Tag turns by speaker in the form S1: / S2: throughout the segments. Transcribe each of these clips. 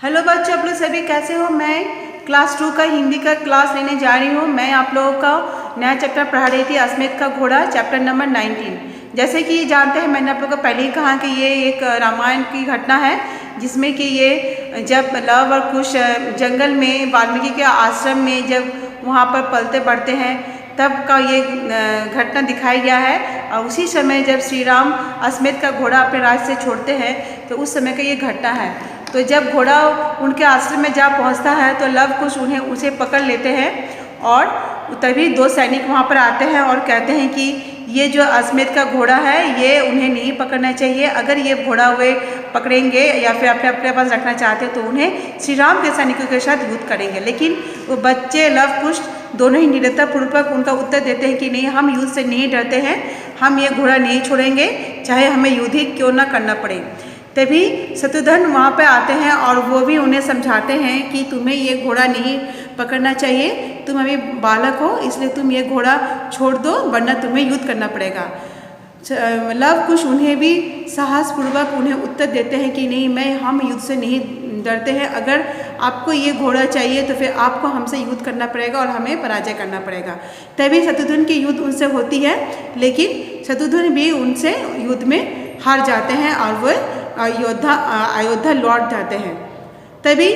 S1: Hello बच्चों, आप लोग सभी कैसे हो। मैं क्लास 2 का हिंदी का क्लास लेने जा रही हूँ। मैं आप लोगों का नया चैप्टर पढ़ा रही थी, अश्वमेध का घोड़ा, चैप्टर नंबर 19। जैसे कि जानते हैं, मैंने आप लोगों को पहले ही कहा कि ये एक रामायण की घटना है, जिसमें कि ये जब लव और कुश जंगल में वाल्मीकि के आश्रम में जब वहाँ पर पलते बढ़ते हैं तब का ये घटना दिखाया गया है। और उसी समय जब श्री राम अश्वमेध का घोड़ा अपने राज्य से छोड़ते हैं तो उस समय का ये घटना है। तो जब घोड़ा उनके आश्रम में जा पहुंचता है तो लव कुश उसे पकड़ लेते हैं और तभी दो सैनिक वहां पर आते हैं और कहते हैं कि ये जो अश्वमेध का घोड़ा है ये उन्हें नहीं पकड़ना चाहिए। अगर ये घोड़ा वे पकड़ेंगे या फिर अपने पास रखना चाहते हैं तो उन्हें श्री राम के सैनिकों के साथ युद्ध करेंगे। लेकिन वो बच्चे लव कुश दोनों ही निडरतापूर्वक उनका उत्तर देते हैं कि नहीं, हम युद्ध से नहीं डरते हैं, हम ये घोड़ा नहीं छोड़ेंगे, चाहे हमें युद्ध ही क्यों ना करना पड़े। तभी शत्रुघ्न वहाँ पे आते हैं और वो भी उन्हें समझाते हैं कि तुम्हें ये घोड़ा नहीं पकड़ना चाहिए, तुम अभी बालक हो, इसलिए तुम ये घोड़ा छोड़ दो, वरना तुम्हें युद्ध करना पड़ेगा। लव कुश उन्हें भी साहसपूर्वक उन्हें उत्तर देते हैं कि नहीं, हम युद्ध से नहीं डरते हैं, अगर आपको ये घोड़ा चाहिए तो फिर आपको हमसे युद्ध करना पड़ेगा और हमें पराजय करना पड़ेगा। तभी शत्रुघ्न की युद्ध उनसे होती है, लेकिन शत्रुघ्न भी उनसे युद्ध में हार जाते हैं और वह अयोध्या लौट जाते हैं। तभी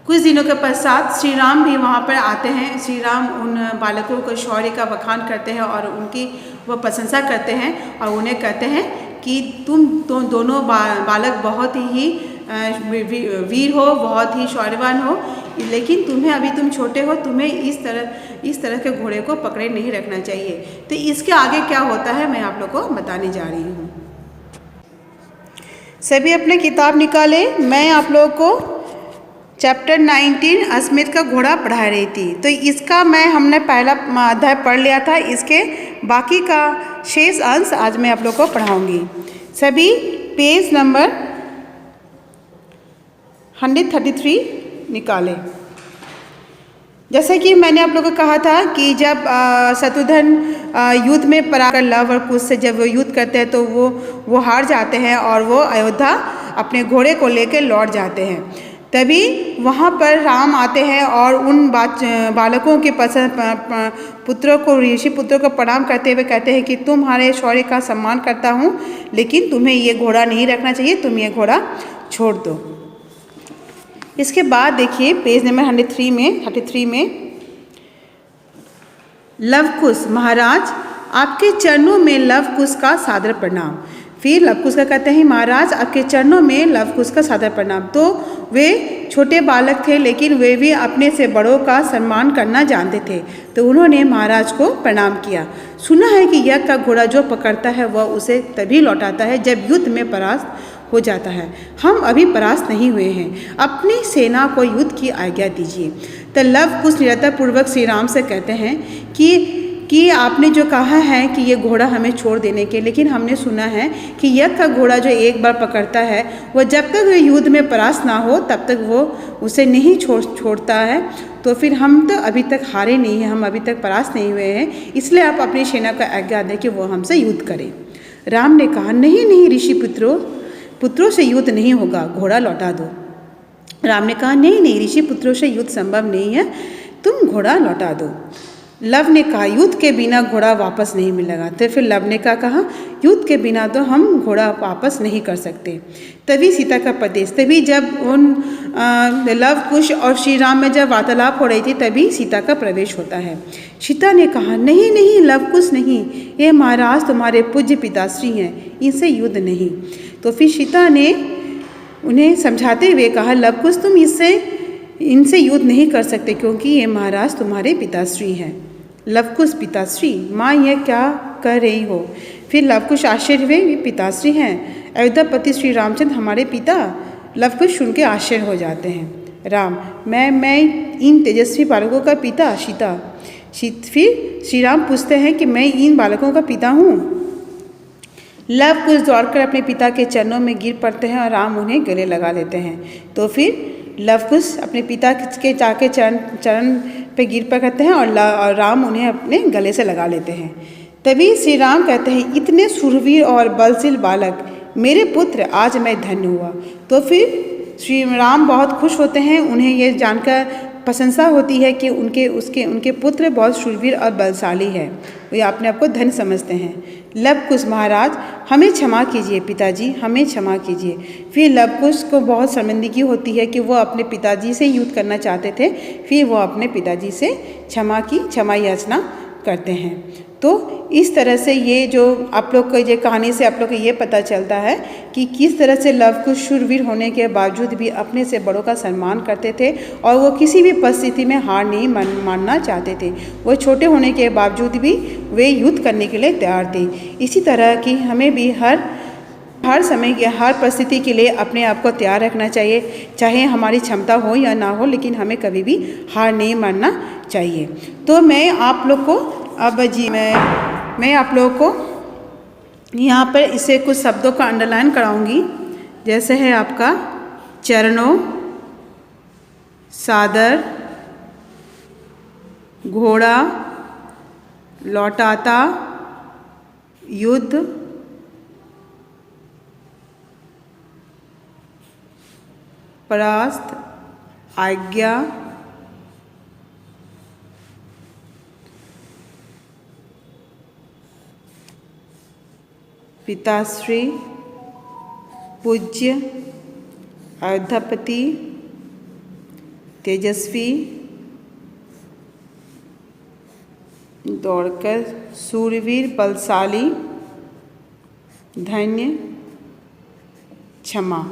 S1: कुछ दिनों के पश्चात श्री राम भी वहाँ पर आते हैं। श्री राम उन बालकों को शौर्य का बखान करते हैं और उनकी वह प्रशंसा करते हैं और उन्हें कहते हैं कि तुम तो दोनों बालक बहुत ही वीर हो, बहुत ही शौर्यवान हो, लेकिन तुम छोटे हो, तुम्हें इस तरह के घोड़े को पकड़े नहीं रखना चाहिए। तो इसके आगे क्या होता है मैं आप लोग को बताने जा रही हूँ। सभी अपने किताब निकाले। मैं आप लोगों को चैप्टर 19 अश्वमेध का घोड़ा पढ़ा रही थी। तो इसका हमने पहला अध्याय पढ़ लिया था, इसके बाकी का शेष अंश आज मैं आप लोग को पढ़ाऊंगी। सभी पेज नंबर 133 निकाले। जैसे कि मैंने आप लोगों को कहा था कि जब शत्रुघ्न युद्ध में पराकर लव और कुश से जब वो युद्ध करते हैं तो वो हार जाते हैं और वो अयोध्या अपने घोड़े को लेकर लौट जाते हैं। तभी वहाँ पर राम आते हैं और उन बालकों के पुत्रों को, ऋषि पुत्रों को प्रणाम करते हुए कहते हैं कि तुम्हारे शौर्य का सम्मान करता हूँ, लेकिन तुम्हें ये घोड़ा नहीं रखना चाहिए, तुम ये घोड़ा छोड़ दो। इसके बाद देखिए पेज नंबर 133 में लव कुश, महाराज आपके चरणों में लव कुश का सादर प्रणाम। फिर लव कुश का कहते हैं, महाराज आपके चरणों में लव कुश का सादर प्रणाम। तो वे छोटे बालक थे, लेकिन वे भी अपने से बड़ों का सम्मान करना जानते थे, तो उन्होंने महाराज को प्रणाम किया। सुना है कि यज्ञ का घोड़ा जो पकड़ता है वह उसे तभी लौटाता है जब युद्ध में परास्त हो जाता है। हम अभी परास्त नहीं हुए हैं, अपनी सेना को युद्ध की आज्ञा दीजिए। तो लव कुश निडरतापूर्वक श्री राम से कहते हैं कि आपने जो कहा है कि ये घोड़ा हमें छोड़ देने के, लेकिन हमने सुना है कि यज्ञ का घोड़ा जो एक बार पकड़ता है वह जब तक वह युद्ध में परास्त ना हो तब तक वो उसे नहीं छोड़ता है। तो फिर हम तो अभी तक हारे नहीं हैं, हम अभी तक परास्त नहीं हुए हैं, इसलिए आप अपनी सेना को आज्ञा दें कि वो हमसे युद्ध करें। राम ने कहा, नहीं ऋषि पुत्रों से युद्ध नहीं होगा, घोड़ा लौटा दो। राम ने कहा, नहीं ऋषि पुत्रों से युद्ध संभव नहीं है, तुम घोड़ा लौटा दो। लव ने कहा, युद्ध के बिना घोड़ा वापस नहीं मिलेगा। तो फिर लव ने कहा, युद्ध के बिना तो हम घोड़ा वापस नहीं कर सकते। तभी सीता का प्रदेश, तभी जब उन लव कुश और श्री राम में जब वार्तालाप हो रही थी तभी सीता का प्रवेश होता है। सीता ने कहा, नहीं लव कुश नहीं, ये महाराज तुम्हारे पूज्य पिताश्री हैं, इनसे युद्ध नहीं। तो फिर सीता ने उन्हें समझाते हुए कहा, लव कुश तुम इनसे युद्ध नहीं कर सकते क्योंकि ये महाराज तुम्हारे पिताश्री हैं। लव कुश, पिताश्री, माँ यह क्या कह रही हो? फिर लव कुश आश्चर्य हुए, ये पिताश्री हैं, अयोध्यापति श्री रामचंद्र हमारे पिता। लव कुश सुन के आश्चर्य हो जाते हैं। राम, मैं इन तेजस्वी बालकों का पिता, सीता। फिर श्री राम पूछते हैं कि मैं इन बालकों का पिता हूँ। लव कुश दौड़कर अपने पिता के चरणों में गिर पड़ते हैं और राम उन्हें गले लगा लेते हैं। तो फिर लव कुश अपने पिता के जाके चरण पे गिर पड़ते हैं और राम उन्हें अपने गले से लगा लेते हैं। तभी श्री राम कहते हैं, इतने सुरवीर और बलशील बालक, मेरे पुत्र, आज मैं धन्य हुआ। तो फिर श्री राम बहुत खुश होते हैं। उन्हें ये जानकर प्रशंसा होती है कि उनके पुत्र बहुत शूरवीर और बलशाली है। वे अपने आप को धन्य समझते हैं। लव कुश महाराज, हमें क्षमा कीजिए पिताजी, हमें क्षमा कीजिए। फिर लव कुश को बहुत शर्मिंदगी होती है कि वो अपने पिताजी से युद्ध करना चाहते थे। फिर वो अपने पिताजी से क्षमा याचना करते हैं। तो इस तरह से ये जो आप लोग को ये कहानी से आप लोग को ये पता चलता है कि किस तरह से लव कुश शूरवीर होने के बावजूद भी अपने से बड़ों का सम्मान करते थे और वो किसी भी परिस्थिति में हार नहीं मानना चाहते थे। वो छोटे होने के बावजूद भी वे युद्ध करने के लिए तैयार थे। इसी तरह की हमें भी हर समय की हर परिस्थिति के लिए अपने आप को तैयार रखना चाहिए, चाहे हमारी क्षमता हो या ना हो, लेकिन हमें कभी भी हार नहीं मानना चाहिए। तो मैं आप लोग को मैं आप लोगों को यहाँ पर इसे कुछ शब्दों का अंडरलाइन कराऊंगी। जैसे है आपका चरणों, सादर, घोड़ा, लौटाता, युद्ध, परास्त, आज्ञा, पिताश्री, पूज्य, अयोध्यापति, तेजस्वी, दौड़कर, शूरवीर, बलशाली, धन्य, क्षमा।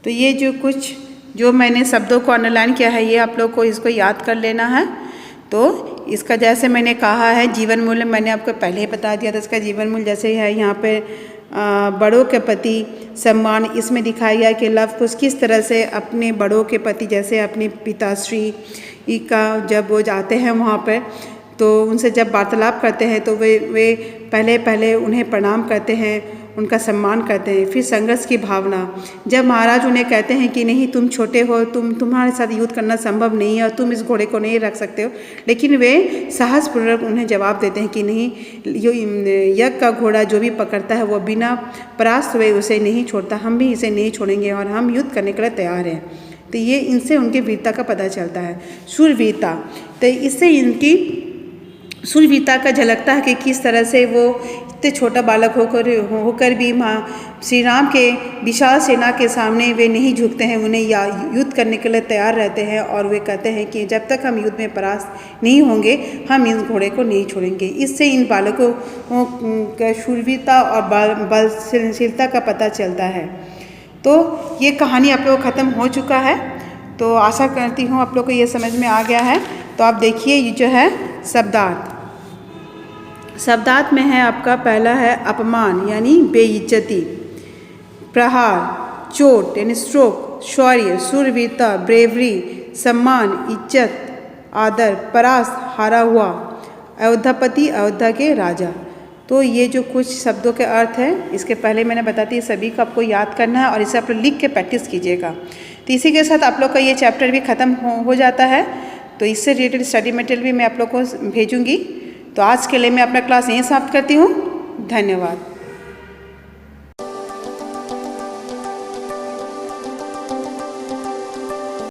S1: तो ये जो मैंने शब्दों को अंडरलाइन किया है, ये आप लोग को इसको याद कर लेना है। तो इसका जैसे मैंने कहा है जीवन मूल्य, मैंने आपको पहले ही बता दिया था। इसका जीवन मूल्य जैसे है यहाँ पे बड़ों के प्रति सम्मान, इसमें दिखाया गया कि लव कुश किस तरह से अपने बड़ों के प्रति, जैसे अपने पिताश्री का जब वो जाते हैं वहाँ पर, तो उनसे जब वार्तालाप करते हैं तो वे पहले उन्हें प्रणाम करते हैं, उनका सम्मान करते हैं। फिर संघर्ष की भावना, जब महाराज उन्हें कहते हैं कि नहीं तुम छोटे हो, तुम्हारे साथ युद्ध करना संभव नहीं है और तुम इस घोड़े को नहीं रख सकते हो, लेकिन वे साहसपूर्वक उन्हें जवाब देते हैं कि नहीं, यज्ञ का घोड़ा जो भी पकड़ता है वो बिना परास्त हुए उसे नहीं छोड़ता, हम भी इसे नहीं छोड़ेंगे और हम युद्ध करने के लिए तैयार हैं। तो ये इनसे उनकी वीरता का पता चलता है, शूरवीरता। तो इससे इनकी शूरवीरता का झलकता है कि किस तरह से वो इतने छोटा बालक होकर भी श्री राम के विशाल सेना के सामने वे नहीं झुकते हैं, उन्हें युद्ध करने के लिए तैयार रहते हैं और वे कहते हैं कि जब तक हम युद्ध में परास्त नहीं होंगे हम इस घोड़े को नहीं छोड़ेंगे। इससे इन बालकों का शूरवीरता और बलशीलता का पता चलता है। तो ये कहानी आप लोग ख़त्म हो चुका है। तो आशा करती हूँ आप लोग को ये समझ में आ गया है। तो आप देखिए ये जो है शब्दार्थ में है आपका पहला है अपमान यानी बेइज्जती, प्रहार, चोट यानी स्ट्रोक, शौर्य, शूरवीरता, ब्रेवरी, सम्मान, इज्जत, आदर, परास्त, हारा हुआ, अयोध्यापति, अयोध्या के राजा। तो ये जो कुछ शब्दों के अर्थ है, इसके पहले मैंने बता दी, सभी को आपको याद करना है और इसे आप लोग लिख के प्रैक्टिस कीजिएगा। तो इसी के साथ आप लोग का ये चैप्टर भी ख़त्म हो जाता है। तो इससे रिलेटेड स्टडी मटेरियल भी मैं आप लोग को भेजूंगी। तो आज के लिए मैं अपना क्लास यहीं समाप्त करती हूँ। धन्यवाद।